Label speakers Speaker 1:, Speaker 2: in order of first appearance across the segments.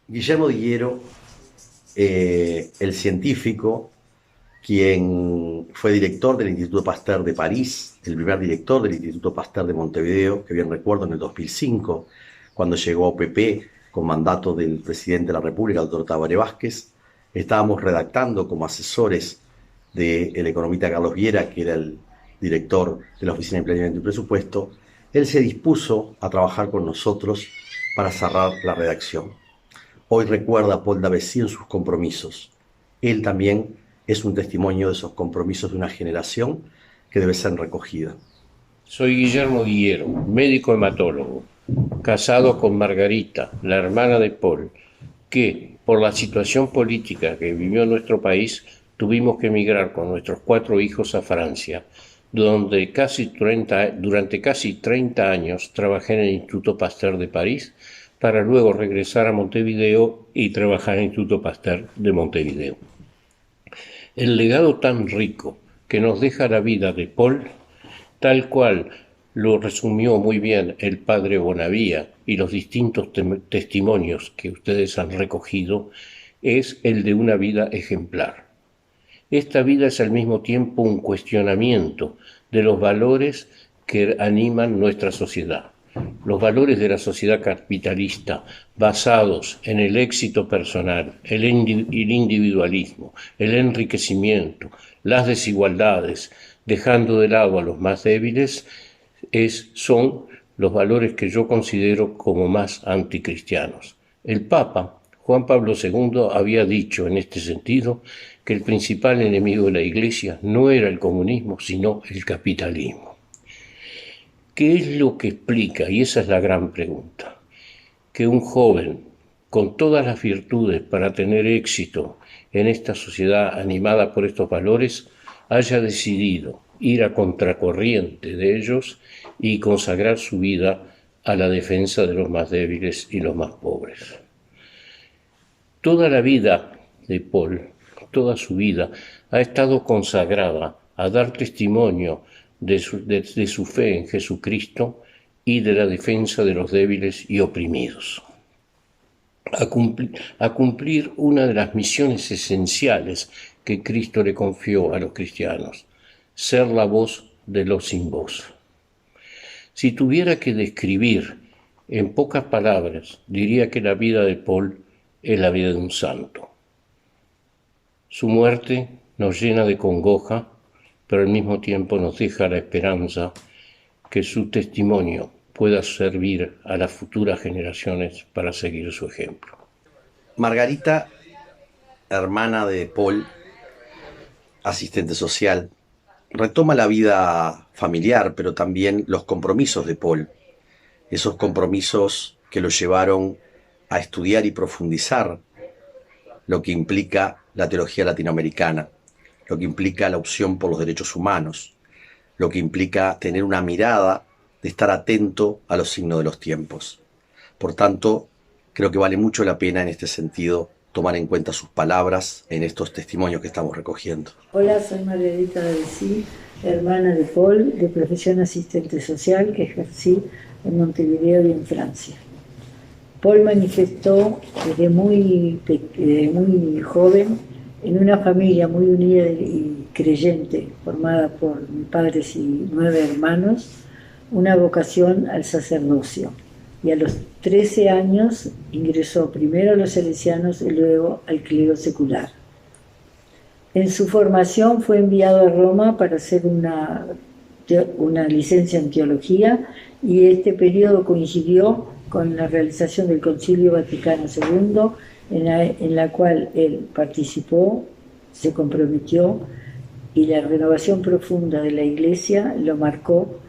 Speaker 1: Guillermo Diguero, el científico, quien fue director del Instituto Pasteur de París, el primer director del Instituto Pasteur de Montevideo, que bien recuerdo en el 2005, cuando llegó a OPP con mandato del presidente de la República, el doctor Tabaré Vázquez. Estábamos redactando como asesores del economista Carlos Viera, que era el director de la Oficina de Planeamiento y Presupuesto. Él se dispuso a trabajar con nosotros para cerrar la redacción. Hoy recuerda a Paul Davessi en sus compromisos. Él también es un testimonio de esos compromisos de una generación que debe ser recogida.
Speaker 2: Soy Guillermo Diguero, médico hematólogo, casado con Margarita, la hermana de Paul, que, por la situación política que vivió nuestro país, tuvimos que emigrar con nuestros 4 hijos a Francia, donde durante casi 30 años trabajé en el Instituto Pasteur de París, para luego regresar a Montevideo y trabajar en el Instituto Pasteur de Montevideo. El legado tan rico que nos deja la vida de Paul, tal cual lo resumió muy bien el padre Bonavía y los distintos testimonios que ustedes han recogido, es el de una vida ejemplar. Esta vida es al mismo tiempo un cuestionamiento de los valores que animan nuestra sociedad. Los valores de la sociedad capitalista basados en el éxito personal, el individualismo, el enriquecimiento, las desigualdades, dejando de lado a los más débiles, son los valores que yo considero como más anticristianos. El Papa Juan Pablo II había dicho en este sentido que el principal enemigo de la Iglesia no era el comunismo, sino el capitalismo. ¿Qué es lo que explica? Y esa es la gran pregunta. Que un joven con todas las virtudes para tener éxito en esta sociedad animada por estos valores haya decidido ir a contracorriente de ellos y consagrar su vida a la defensa de los más débiles y los más pobres. Toda la vida de Paul, toda su vida, ha estado consagrada a dar testimonio de su fe en Jesucristo y de la defensa de los débiles y oprimidos. A cumplir una de las misiones esenciales que Cristo le confió a los cristianos, ser la voz de los sin voz. Si tuviera que describir en pocas palabras, diría que la vida de Paul es la vida de un santo. Su muerte nos llena de congoja, pero al mismo tiempo nos deja la esperanza que su testimonio pueda servir a las futuras generaciones para seguir su ejemplo.
Speaker 1: Margarita, hermana de Paul, asistente social, retoma la vida familiar, pero también los compromisos de Paul, esos compromisos que lo llevaron a estudiar y profundizar lo que implica la teología latinoamericana, lo que implica la opción por los derechos humanos, lo que implica tener una mirada de estar atento a los signos de los tiempos. Por tanto, creo que vale mucho la pena en este sentido tomar en cuenta sus palabras en estos testimonios que estamos recogiendo.
Speaker 3: Hola, soy Margarita Davessi, hermana de Paul, de profesión asistente social, que ejercí en Montevideo y en Francia. Paul manifestó desde muy joven, en una familia muy unida y creyente, formada por mis padres y 9 hermanos, una vocación al sacerdocio. Y a los 13 años ingresó primero a los salesianos y luego al clero secular. En su formación fue enviado a Roma para hacer una licencia en teología, y este periodo coincidió con la realización del Concilio Vaticano II, en la cual él participó, se comprometió, y la renovación profunda de la Iglesia lo marcó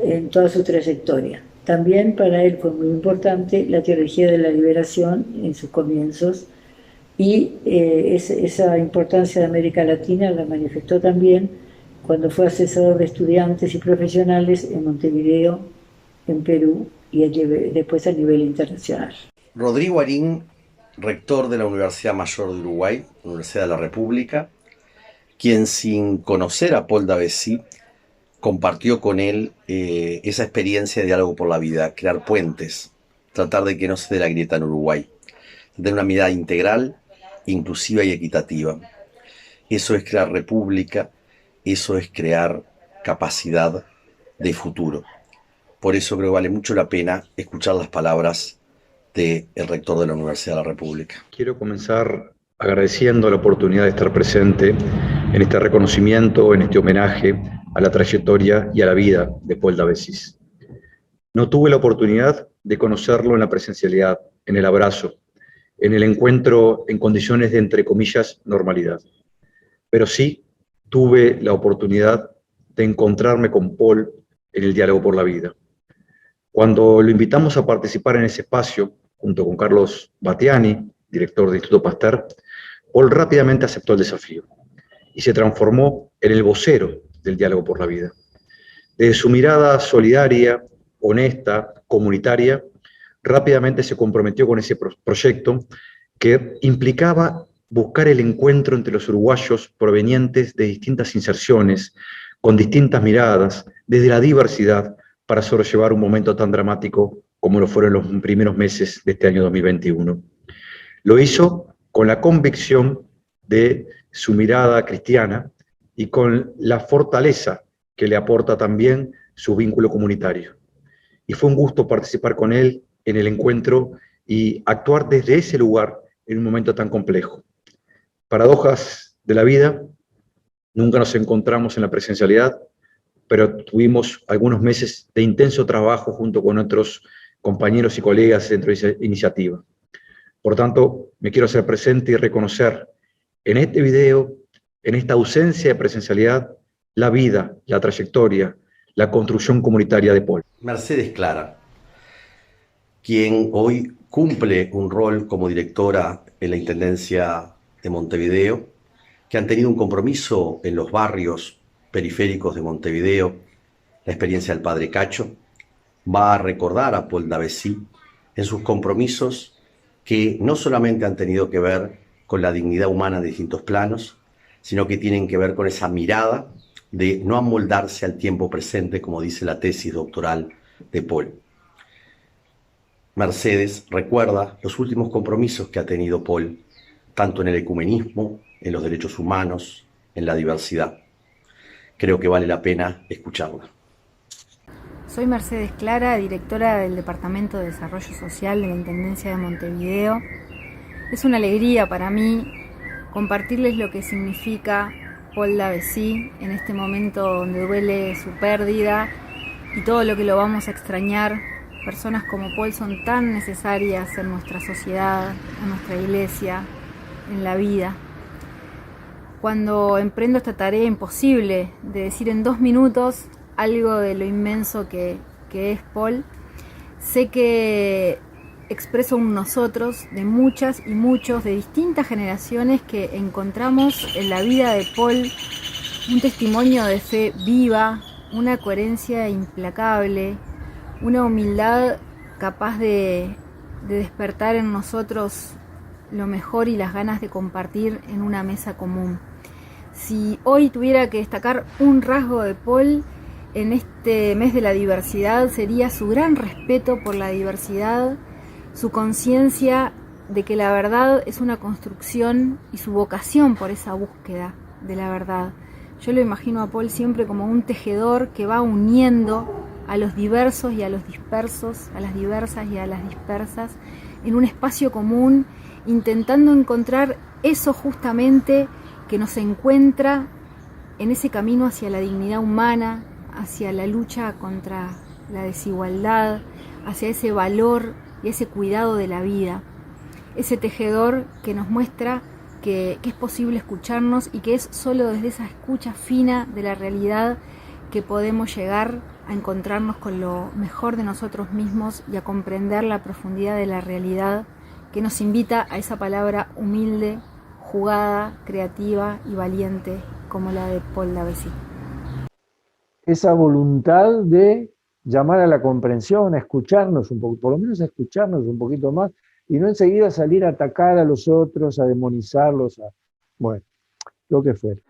Speaker 3: en toda su trayectoria. También para él fue muy importante la teología de la liberación en sus comienzos, y esa importancia de América Latina la manifestó también cuando fue asesor de estudiantes y profesionales en Montevideo, en Perú, y después a nivel internacional.
Speaker 1: Rodrigo Arín, rector de la Universidad Mayor de Uruguay, Universidad de la República, quien sin conocer a Paul Davessi compartió con él esa experiencia de diálogo por la vida, crear puentes, tratar de que no se dé la grieta en Uruguay. de una mirada integral, inclusiva y equitativa. Eso es crear república, eso es crear capacidad de futuro. Por eso creo que vale mucho la pena escuchar las palabras del rector de la Universidad de la República.
Speaker 4: Quiero comenzar agradeciendo la oportunidad de estar presente en este reconocimiento, en este homenaje a la trayectoria y a la vida de Paul Davesis. No tuve la oportunidad de conocerlo en la presencialidad, en el abrazo, en el encuentro en condiciones de, entre comillas, normalidad. Pero sí tuve la oportunidad de encontrarme con Paul en el diálogo por la vida. Cuando lo invitamos a participar en ese espacio, junto con Carlos Battiani, director del Instituto Pasteur, Paul rápidamente aceptó el desafío y se transformó en el vocero del diálogo por la vida. Desde su mirada solidaria, honesta, comunitaria, rápidamente se comprometió con ese proyecto que implicaba buscar el encuentro entre los uruguayos provenientes de distintas inserciones, con distintas miradas, desde la diversidad, para sobrellevar un momento tan dramático como lo fueron los primeros meses de este año 2021. Lo hizo con la convicción de su mirada cristiana y con la fortaleza que le aporta también su vínculo comunitario. Y fue un gusto participar con él en el encuentro y actuar desde ese lugar en un momento tan complejo. Paradojas de la vida, nunca nos encontramos en la presencialidad, pero tuvimos algunos meses de intenso trabajo junto con otros compañeros y colegas dentro de esa iniciativa. Por tanto, me quiero hacer presente y reconocer en este video, en esta ausencia de presencialidad, la vida, la trayectoria, la construcción comunitaria de Paul.
Speaker 1: Mercedes Clara, quien hoy cumple un rol como directora en la Intendencia de Montevideo, que han tenido un compromiso en los barrios periféricos de Montevideo, la experiencia del Padre Cacho, va a recordar a Paul Davesis en sus compromisos que no solamente han tenido que ver con la dignidad humana de distintos planos, sino que tienen que ver con esa mirada de no amoldarse al tiempo presente, como dice la tesis doctoral de Paul. Mercedes recuerda los últimos compromisos que ha tenido Paul, tanto en el ecumenismo, en los derechos humanos, en la diversidad. Creo que vale la pena escucharla.
Speaker 5: Soy Mercedes Clara, directora del Departamento de Desarrollo Social de la Intendencia de Montevideo. Es una alegría para mí compartirles lo que significa Paul Davesis en este momento donde duele su pérdida y todo lo que lo vamos a extrañar. Personas como Paul son tan necesarias en nuestra sociedad, en nuestra iglesia, en la vida. Cuando emprendo esta tarea imposible de decir en 2 minutos algo de lo inmenso que es Paul, sé que expreso un nosotros de muchas y muchos, de distintas generaciones que encontramos en la vida de Paul un testimonio de fe viva, una coherencia implacable, una humildad capaz de despertar en nosotros lo mejor y las ganas de compartir en una mesa común. Si hoy tuviera que destacar un rasgo de Paul en este mes de la diversidad, sería su gran respeto por la diversidad, su conciencia de que la verdad es una construcción y su vocación por esa búsqueda de la verdad. Yo lo imagino a Paul siempre como un tejedor que va uniendo a los diversos y a los dispersos, a las diversas y a las dispersas, en un espacio común, intentando encontrar eso justamente que nos encuentra en ese camino hacia la dignidad humana, hacia la lucha contra la desigualdad, hacia ese valor y ese cuidado de la vida. Ese tejedor que nos muestra que es posible escucharnos y que es solo desde esa escucha fina de la realidad que podemos llegar a encontrarnos con lo mejor de nosotros mismos y a comprender la profundidad de la realidad que nos invita a esa palabra humilde, jugada, creativa y valiente como la de Paul Davesis.
Speaker 6: Esa voluntad de llamar a la comprensión, a escucharnos un poco, por lo menos a escucharnos un poquito más, y no enseguida salir a atacar a los otros, a demonizarlos, bueno, lo que fuera.